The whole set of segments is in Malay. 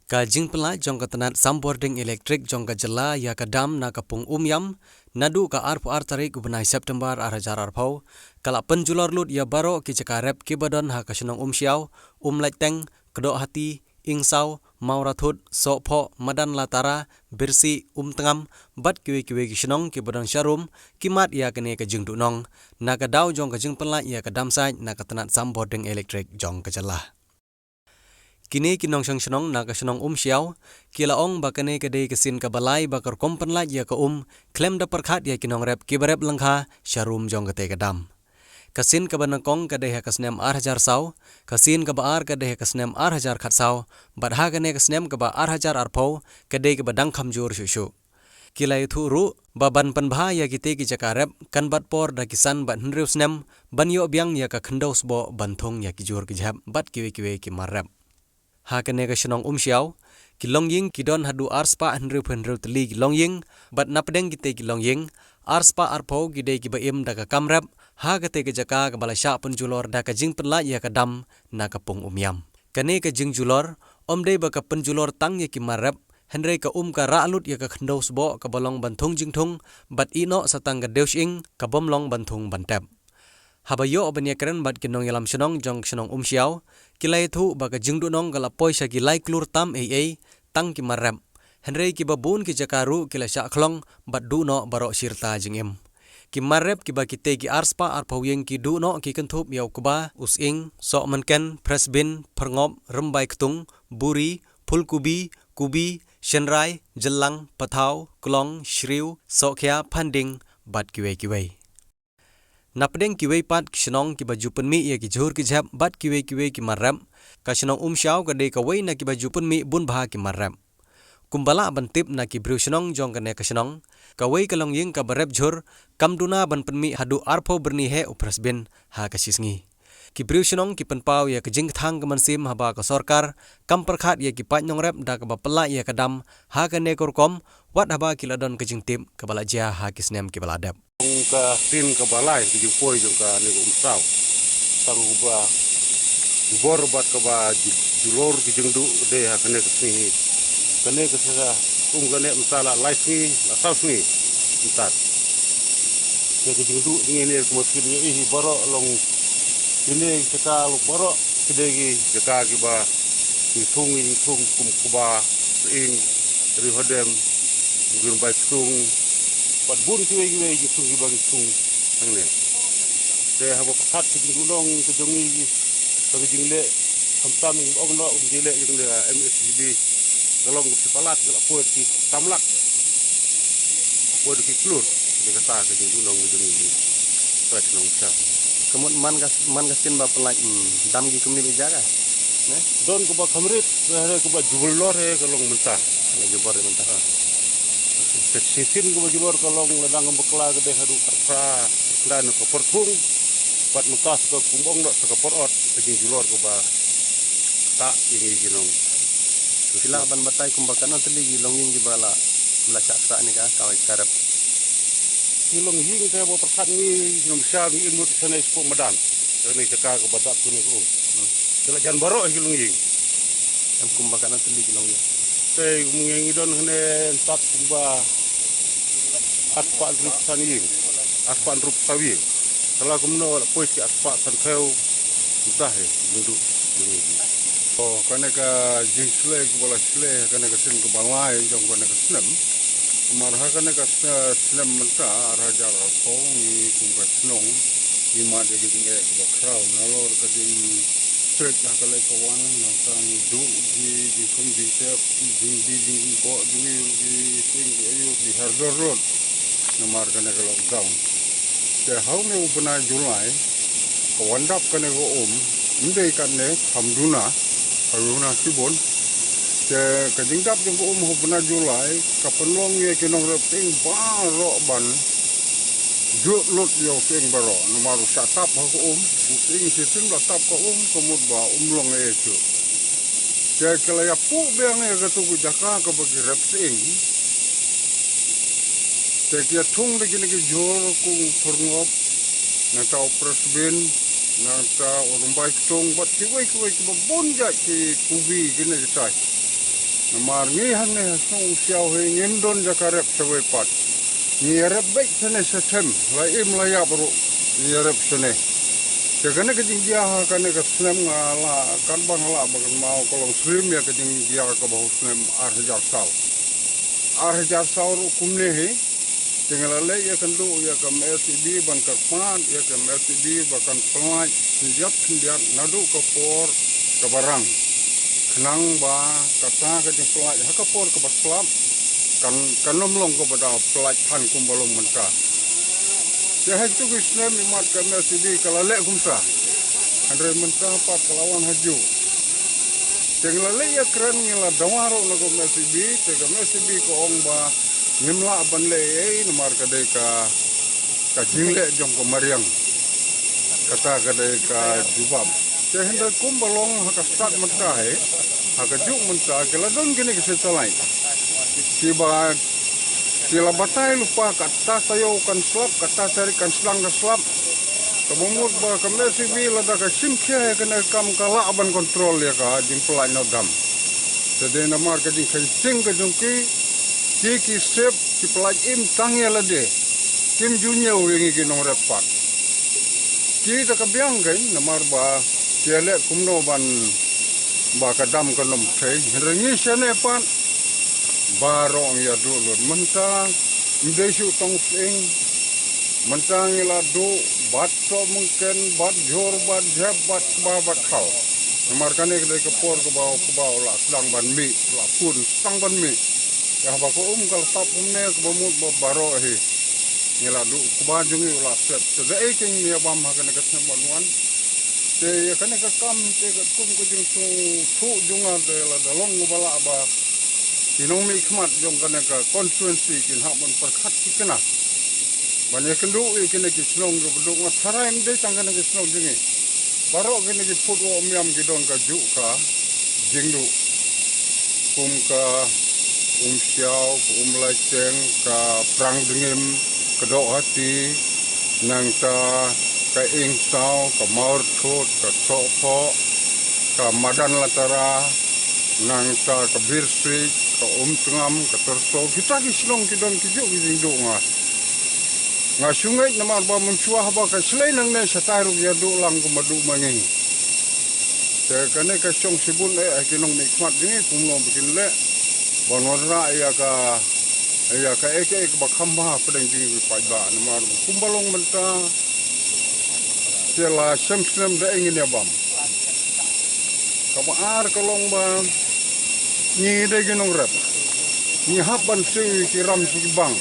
Ka jingpela jong ka tanat sambording elektrik jong ka jela ya ka dam na kapung umyam nadu ka arpu artarik ubnai September arhajar arpau kala penjulor lut ya baro ki cekarep ki badon ha kasenong umsiau leteng kedok hati ingsau maurathut sopho madan latara birsi tengam bat kiwe ki senong ki badon syarum kimat ya kene ka jingdu nong na ka dau jong ka jingpela ya ka dam sai na ka tanat sambording elektrik jong ka jela. Kini kinong senong na kasenong siau kilaong bakane kade kesin kabalai bakar kompen la ya ka klem da perkhat ya kinong rep kibarep langkha syarum jong kate kadam kasin kabanakong kade ha kasnem arhajar sau kasin kabaar kade ha kasnem arhajar khat sau badha kane kasnem kaba arhajar arpau kade ka badang khamjur shushu kilai thu ru baban panbha ya kite ki jakarep kan bat por da kisan bat hnriu snem banyo biang ya ka khndos bo banthong ya ki jur ki jhap bat kiwe ki marep ha kene ka senong siau kilongying kidon hadu arspa hnriu tli kilongying bat napdeng kite kilongying arspa arpo gide ki baim da ka kamrap ha kate ka jaka ka balasya penjulor da ka jing penla ya ka dam na ka pung umyam kane ka jing julor omde ba ka penjulor tang ya ki marap henry ka ka ra'lut ya ka khndos bo ka bolong banthung jingthung bat ino satang ka deusing ka bomlong banthung bantep habayo obanya keren bat kinong yalam senong jong senong siau kilai thu ba ka jingdu nong kala poisa ki lai klur tam tang ki marap henry ki babun ki jakaru kila sya khlong bat du no baro sirta jingem ki marep ki ba kite ki arspa arpawing ki du no ki kenthup yau kuba using sok manken presbin perngop rembai ktung buri phulkubi kubi shenrai jelang pathau klong shriu sokhya phanding bat kiwe napdeng kiwe pat kisnong ki baju penmi ya ki jhur ki jhap bat kiwe ki marap kasnong siau ka de ka wei na ki baju penmi bun bha ki marap kumbala bantip na ki brusnong jong kane kasnong ka wei kalong ying ka barep jhur kamduna ban penmi hadu arpho berni he uprasbin ha kasisngi ki brusnong ki penpau ya ka jing thang ka mansim haba ka sarkar kam perkhat ya ki patnong rep da ka bapla ya ka dam ha kane korkom wat haba kiladon ka jing tip ka balaja ha kisnem ki baladap ka tin ka balai ki poi jong ka ni sau tang ba bor bat ka ba julor ki jingdu de ha kane ka sni kane ka sa kane msala laisni asasni entar ke ki jingdu ngene ko ki ni baro long ini ka lu baro ki de ki ka ki ba ki thung kum kuba ing ri hodem gur bai tung pat bun kiwe ki tung ki bang tung angne te habo khat ki gulong ke jongi ke jingle samtam ogno jile jingle MSD galong ki palat la puet ki tamlak puet ki klur ki kata ke gulong jongi pres nong cha kemut man kasin ba pelai dam gi kemi jaga ne don ko ba khamrit ko ba jubulor he galong mentah ne jubor mentah sisin ko ba jubor kalong ladang bekla ke de hadu pra dan ko pertung pat mutas ko kumbong no ko porot ke julor ko ba ta ini ginong sila ban batai kumbakan teli gi longing di bala bala saksa ni ka kawai karep kilong ying ke bo perkat ni nom sya ni imut sanai ko madan ni caka ko badak ko ni ko sila jan baro kilong ying am kumbakan teli gi longing te mungengi don hne tat kumba atpa rup saning atpa rup sawi kala kumno pois ki atpa san kheu dah he dundu oh kana ka jingsle ko bala sle kana ka sin ko balai jong kana ka snem marha kana ka snem menta raja ko ni kumba snong ni ma de gi nge ko kraw na lor ka ding trek na kala ko wan na tan du di kum di te di bo di sing ayo di hardor road na mar kana ka lockdown te how ne upna julai ko wandap kana ko ndei kan ne hamduna haruna sibon te ka dingdap jong ko upna julai ka penlong ye kinong repting ba ro ban juk lot yo sing baro no maru satap ko sing sitin la tap ko komod ba long e chu te kala ya pu beang e ka tu jaka ka bagi repting te kia tung de gini ki jor kung perngop na ta presbin na ta orumbai tung bat ki wei ki bon ja ki kubi gini ki tai Namar ngi hanne song siao he ngindon jakarep sewe pat. Ni rep baik sene setem la im la ya bro. Ni rep sene. Kekane kejing dia kane ke snem ngala kan bang la bagan mau kolong slim ya kejing dia ke bau snem arjar sal. Arjar sal kumne he. Tinggal le ya kendu ya ke MSB ban kerpan ya ke MSB bahkan pelaj siap sindiat nadu ke por ke barang. Kenang ba kata ke jeng pelaj ha ke por ke baslap kan nomlong ke pada pelaj han kumbalong mentah. Ya itu Islam imat ke MSB kalau le kumsa. Andre mentah pat kelawan haju. Tinggal le ya keren ngila dawaro na ke MSB ke MSB ke ong ba nimla ban le nomar kadai ka jingle jong ko mariang kata kadai ka jubab ke henda kumbalong haka start mentah he haka juk mentah kala don gini ke setalai tiba sila batai lupa kata sayo kan slap kata cari kan selang ka slap kemumut ba kamesi bi lada ka simkhia kena kam kala aban kontrol ya ka jing pelai no dam jadi nomar kadai ka sing ka jongki ki sep ki pelaj im tangya lade kim junya wingi ki nong repat ki ta kabyang gain namar ba kiale kumno ban ba kadam kanom thei rengi sene pan barong ya dulur menta ndesu tong sing menta ngila do bat so mungkin bat jor bat jab bat ba bat khau namar kane ke por ke bau la sedang ban mi la pun sang ban mi ya ba ko kal tap umne ke bamut baro he ngila du kuba jungi la sep te e king ni bam ha kana kasem banuan te kana ka kam te ka kum ko jung su junga de la dalong bala ba kinong mi khmat jong kana ka constituency kin ha mon perkhat ki kana bane kendu e kene ki snong go du ngat tharaim de sang kana ki snong jungi baro kene ki put wo miam ki don ka ju ka jingdu kum ka siao laceng ka perang dengim kedok hati nang ta ka ing sao ka maur thot ka sopo ka madan latara nang ta ka birsri ka tengam ka terso kita ki silong kidon kijo ki do nga sungai namar ba mencuah ba ka slei nang ne sataru ya do lang ko madu mangi te kane ka song sibun kinong nikmat dingi kumlo bikin le bonora ya ka ek bakhamba pedang ding pai ba namar kumbalong menta sela semslem da ingin ya bam kabar kolong ba ni de ginong rap ni haban sui ki ram si bang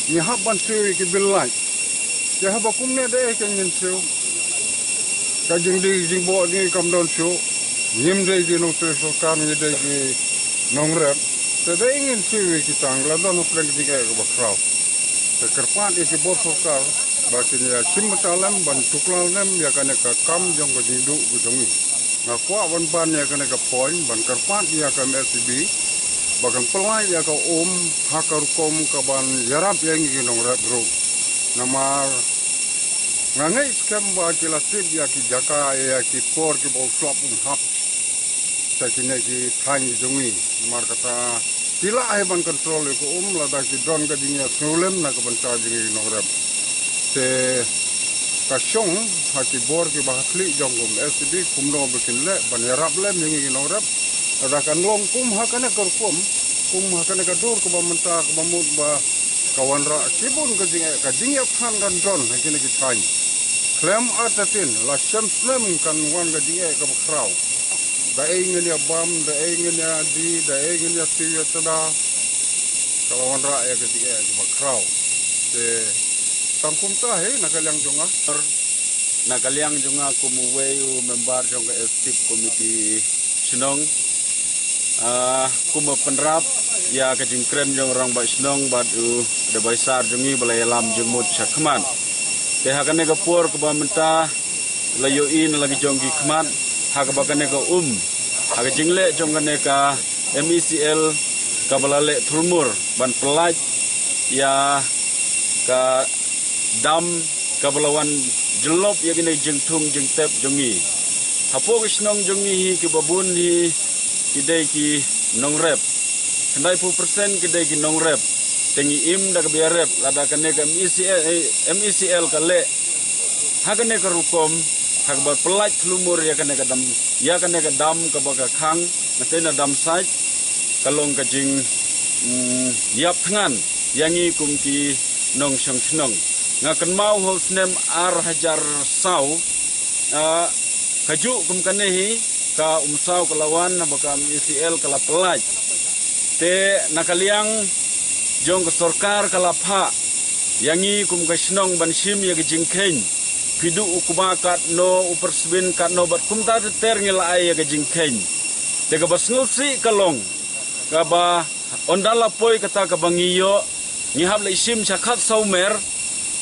ni haban sui ki bilai ya haba kumne de ek ngin su ka jing di jing bo ni kam don su nim de ginong su so kam ni de ki nong rap Tadi ingin siwi kita ngeladan uplang tiga ke bakrau. Sekerpan isi borsokar, bakin ya simtalam ban tuklalam ya kena ke kam jong ke jindu gujongi. Ngakwa ban ya kena ke poin ban kerpan ya ke MSB, bahkan pelai ya ke hakar kom ke ban yarap yang ingin nongrat bro. Namar ngangai skam ba kilasib ya ki jaka ya ki por ki bau slap hap. Sakine ki thangi jongi. Namar kata Tila ban kontrol ko lada ki don ka dinya sulem na ka banta jingi nongrem te kasyong hati bor ki bahasli jongum SB kumno bikin le ban yarap le mingi nongrem ada kan long kum hakane kor kum hakane ka dur ko bamanta ko bamut ba kawan ra sibun ka jingi phan kan don hakine ki thai klem atatin la shamslem kan wan ka jingi ka bakrau da ingin ya bam, da ingin ya di, da ingin ya siya tada. Kalau orang rakyat ketika ya bakrau, te tangkum tahe nakalyang jonga. Nakalyang jonga kumuweyu member jonga STIP komiti senong. Kuma penrap ya kejingkren jong orang baik senong badu ada baisar jongi balai alam jengmut syakman. Tehakannya kepur kebamenta layuin lagi jonggi kman. Hak bakane ka hak jingle jongane ka MECL ka balale thurmur ban pelaj ya ka dam ka balawan jelop ya gine jengtung jengtep jongi hapo kisnong jongi hi ki babun hi kidai ki nongrep kendai pu persen kedai ginong rep tengi im da ke biar rep lada kene ke MECL kale hakane ke rukom hak bar pelaj lumur ya kene ke dam ke baka khang natena dam sai kalong ke jing yap thangan yangi kum ki nong shong shnong ngakan mau ho snem ar hajar sau kaju kum kanehi ka umsau kelawan baka MECL kala pelaj te nakaliang jong ke sorkar kalapha yangi kum ka shnong ban shim ya jingkhen pidu ukuma kat no upersbin kat no bat kum ta ter ngila ay ya jingkhen te ka basngulsi kalong ka ba ondala poi kata ka bangiyo ngihab la isim chakat saumer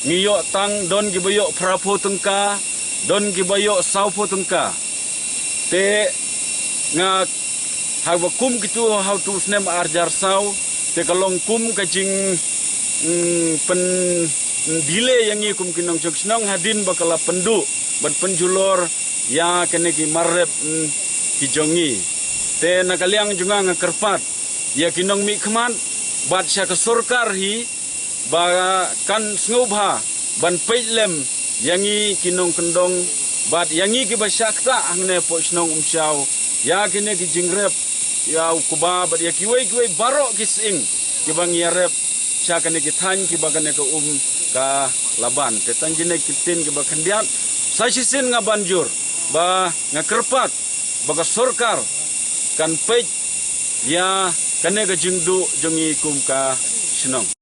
ngiyo tang don gibayo prapo tengka don gibayo saupo tengka te nga hawa kum kitu how to snem arjar sau te kalong kum kajing pen dile yangi kum kinong choksnong hadin bakala pendu bat penjulor ya kene ki marep ki jongi te nakaliang junga ngakerpat ya kinong mi khman bat sya ka sorkar hi ba kan snubha ban peilem yangi kinong kendong bat yangi ki basyakta angne po snong umsyau ya kene ki jingrep ya ukuba bat ya kiwe barok kising kibang yarep sya kene ki than ki bagane ka ka laban te tanjine kitin ki bakandiat sasisin nga banjur ba nga kerpat baga sorkar kan pej ya kene ka jingdu jongi kum ka sinong